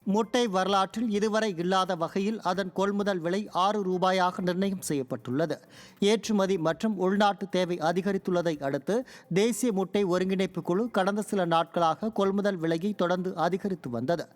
முட்டை வரலாற்றில் இதுவரை இல்லாத வகையில் அதன் கொள்முதல் விலை ₹6 நிர்ணயம் செய்யப்பட்டுள்ளது. ஏற்றுமதி மற்றும் உள்நாட்டு தேவை அதிகரித்துள்ளதை அடுத்து தேசிய முட்டை ஒருங்கிணைப்பு குழு கடந்த சில நாட்களாக கொள்முதல் விலையை தொடர்ந்து அதிகரித்து வந்தது.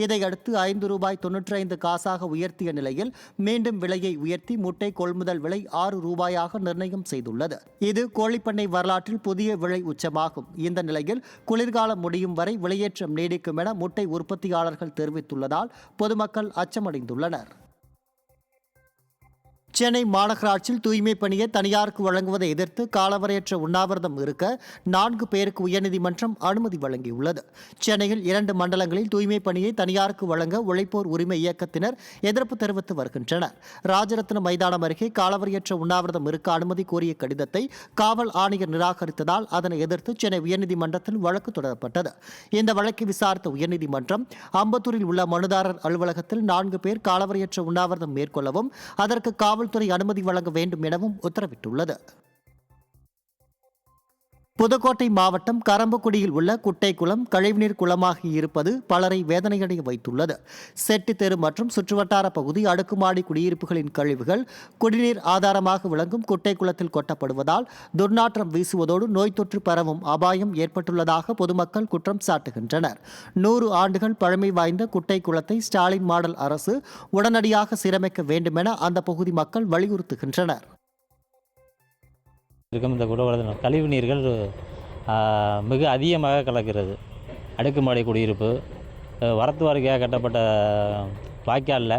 இதையடுத்து ₹5.95 உயர்த்திய நிலையில் மீண்டும் விலையை உயர்த்தி முட்டை கொள்முதல் விலை ₹6 நிர்ணயம் செய்துள்ளது. இது கோழிப்பண்ணை வரலாற்றில் புதிய விலை உச்சமாகும். இந்த நிலையில் குளிர்காலம் முடியும் வரை விலையேற்றம் நீடிக்கும் என முட்டை உற்பத்தியாளர்கள் தெரிவித்துள்ளதால் பொதுமக்கள் அச்சமடைந்துள்ளனர். சென்னை மாநகராட்சியில் தூய்மை பணியை தனியாருக்கு வழங்குவதை எதிர்த்து காலவரையற்ற உண்ணாவிரதம் இருக்க 4 பேருக்கு உயர்நீதிமன்றம் அனுமதி வழங்கியுள்ளது. சென்னையில் 2 மண்டலங்களில் தூய்மை பணியை தனியாருக்கு வழங்க உழைப்போர் உரிமை இயக்கத்தினர் எதிர்ப்பு தெரிவித்து வருகின்றனர். ராஜரத்ன மைதானம் அருகே காலவரையற்ற உண்ணாவிரதம் இருக்க அனுமதி கோரிய கடிதத்தை காவல் ஆணையர் நிராகரித்ததால் அதனை எதிர்த்து சென்னை உயர்நீதிமன்றத்தில் வழக்கு தொடரப்பட்டது. இந்த வழக்கை விசாரித்த உயர்நீதிமன்றம் அம்பத்தூரில் உள்ள மனுதாரர் அலுவலகத்தில் 4 பேர் காலவரையற்ற உண்ணாவிரதம் மேற்கொள்ளவும் அதற்கு காவல்துறை அனுமதி வழங்க வேண்டும் எனவும் உத்தரவிட்டுள்ளது. புதுக்கோட்டை மாவட்டம் கரம்பக்குடியில் உள்ள குட்டைக்குளம் கழிவுநீர் குளமாக இருப்பது பலரை வேதனையடைய வைத்துள்ளது. செட்டி தெரு மற்றும் சுற்றுவட்டார பகுதி அடுக்குமாடி குடியிருப்புகளின் கழிவுகள் குடிநீர் ஆதாரமாக விளங்கும் குட்டைக்குளத்தில் கொட்டப்படுவதால் துர்நாற்றம் வீசுவதோடு நோய் தொற்று பரவும் அபாயம் ஏற்பட்டுள்ளதாக பொதுமக்கள் குற்றம் சாட்டுகின்றனர். 100 ஆண்டுகள் பழமை வாய்ந்த குட்டைக்குளத்தை ஸ்டாலின் மாடல் அரசு உடனடியாக சீரமைக்க வேண்டும் என அந்த பகுதி மக்கள் வலியுறுத்துகின்றனர். இந்த கழிவு நீர்கள் மிக அதிகமாக கலக்கிறது. அடுக்குமாடி குடியிருப்பு வரத்து வாரிக்கையாக கட்டப்பட்ட வாய்க்காலில்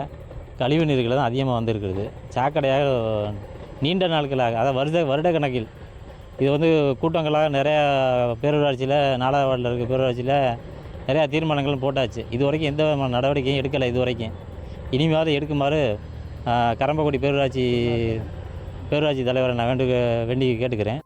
கழிவு நீர்கள் தான் அதிகமாக வந்திருக்கிறது. சாக்கடையாக நீண்ட நாட்களாக அதாவது வருட கணக்கில் இது கூட்டங்களாக நிறையா பேரூராட்சியில் 4வது வார்டில் இருக்க பேரூராட்சியில் நிறையா தீர்மானங்களும் போட்டாச்சு. இது வரைக்கும் எந்த நடவடிக்கையும் எடுக்கலை. இது வரைக்கும் இனிமேல் எடுக்குமாறு கரம்பக்குடி பேரூராட்சி தலைவரை நான் வேண்டி கேட்டுக்கிறேன்.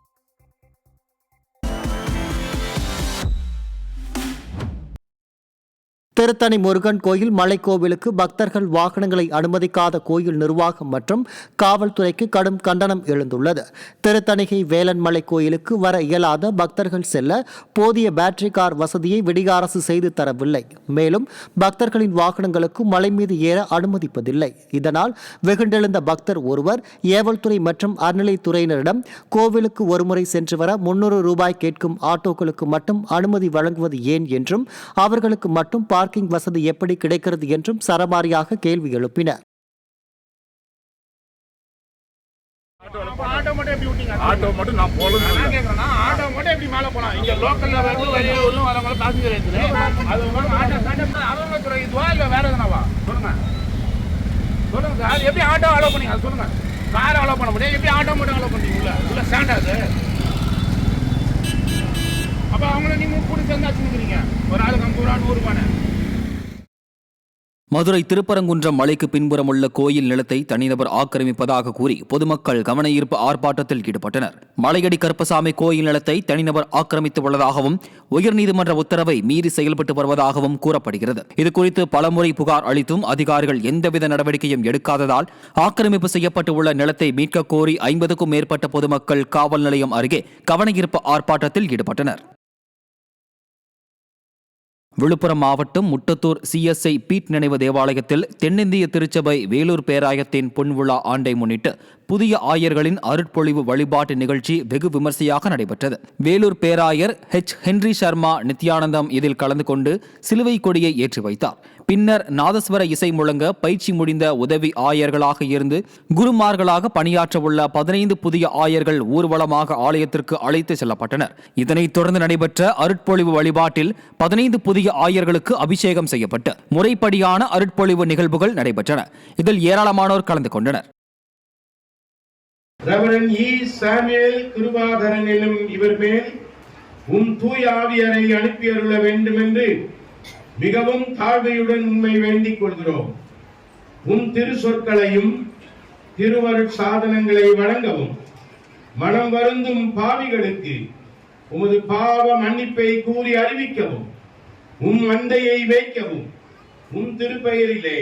திருத்தணி முருகன் கோயில் மலைக்கோவிலுக்கு பக்தர்கள் வாகனங்களை அனுமதிக்காத கோயில் நிர்வாகம் மற்றும் காவல்துறைக்கு கடும் கண்டனம் எழுந்துள்ளது. திருத்தணிகை வேலன்மலை கோயிலுக்கு வர இயலாத பக்தர்கள் செல்ல போதிய பேட்டரி கார் வசதியை விடிய அரசு செய்து தரவில்லை. மேலும் பக்தர்களின் வாகனங்களுக்கு மலை மீது ஏற அனுமதிப்பதில்லை. இதனால் வெகுண்டெழுந்த பக்தர் ஒருவர் ஏவல்துறை மற்றும் அறநிலைத்துறையினரிடம் கோவிலுக்கு ஒருமுறை சென்று வர ₹300 கேட்கும் ஆட்டோக்களுக்கு மட்டும் அனுமதி வழங்குவது ஏன் என்றும் அவர்களுக்கு மட்டும் பார்க்கிங் வசதி எப்படி கிடைக்கிறது என்றும் சரமாரியாக கேள்வி எழுப்பினர். ஆட்டோ மட்டும் நான் போலாம் ஆட்டோ மட்டும் எப்படி மேல போலாம்? இங்க லோக்கல்ல வந்து வெளியூர்ல வரவங்க பாசஞ்சர் இருக்குது. அது ஆட்டோ ஸ்டாண்ட் அவங்க துறை இதுவா இல்ல வேற எதனாவா? சொல்லுங்க அது எப்படி ஆட்டோ அலோ பண்ணீங்க? அது சொல்லுங்க. கார் அலோ பண்ண முடியாது, எப்படி ஆட்டோ மட்டும் அலோ பண்ணீங்க? உள்ள ஸ்டாண்ட் அது. அப்ப அவங்கள நீங்க கூட்டி சேர்ந்து வச்சுக்கிறீங்க. ஒரு ஆளுக்கு 50 ரூபா 100 ரூபாய். மதுரை திருப்பரங்குன்றம் மலைக்கு பின்புறம் உள்ள கோயில் நிலத்தை தனிநபர் ஆக்கிரமிப்பதாக கூறி பொதுமக்கள் கவன ஈர்ப்பு ஆர்ப்பாட்டத்தில் ஈடுபட்டனர். மலையடி கருப்பசாமி கோயில் நிலத்தை தனிநபர் ஆக்கிரமித்துள்ளதாகவும் உயர்நீதிமன்ற உத்தரவை மீறி செயல்பட்டு வருவதாகவும் கூறப்படுகிறது. இதுகுறித்து பலமுறை புகார் அளித்தும் அதிகாரிகள் எந்தவித நடவடிக்கையும் எடுக்காததால் ஆக்கிரமிப்பு செய்யப்பட்டுள்ள நிலத்தை மீட்க கோரி 50க்கும் மேற்பட்ட பொதுமக்கள் காவல் நிலையம் அருகே கவன ஈர்ப்பு ஆர்ப்பாட்டத்தில் ஈடுபட்டனர். விழுப்புரம் மாவட்டம் முட்டத்தூர் CSI பீட் நினைவு தேவாலயத்தில் தென்னிந்திய திருச்சபை வேலூர் பேராயத்தின் பொன்விழா ஆண்டை முன்னிட்டு புதிய ஆயர்களின் அருட்பொழிவு வழிபாட்டு நிகழ்ச்சி வெகு விமர்சையாக நடைபெற்றது. வேலூர் பேராயர் ஹென்றி சர்மா நித்யானந்தம் இதில் கலந்து கொண்டு சிலுவை கொடியை ஏற்றி வைத்தார். பின்னர் நாதஸ்வர இசை முழங்க பயிற்சி முடிந்த உதவி ஆயர்களாக இருந்து குருமார்களாக பணியாற்ற உள்ள 15 புதிய ஆயர்கள் ஊர்வலமாக ஆலயத்திற்கு அழைத்து செல்லப்பட்டனர். இதனைத் தொடர்ந்து நடைபெற்ற அருட்பொழிவு வழிபாட்டில் 15 புதிய ஆயர்களுக்கு அபிஷேகம் செய்யப்பட்டு முறைப்படியான அருட்பொழிவு நிகழ்வுகள் நடைபெற்றன. இதில் ஏராளமானோர் கலந்து கொண்டனர். Reverend E. சாமுவேல் கிருபாகரன் எனும் இவர் மேல் தூய ஆவியரை அனுப்பியருள வேண்டும் என்று மிகவும் தாழ்மையுடன் உம்மை வேண்டிக் கொள்கிறோம். திரு சொற்களையும் திருவருட் சாதனங்களை வழங்கவும் மனம் வருந்தும் பாவிகளுக்கு உமது பாவ மன்னிப்பை கூறி அறிவிக்கவும் அந்தையை வைக்கவும் திருப்பெயரிலே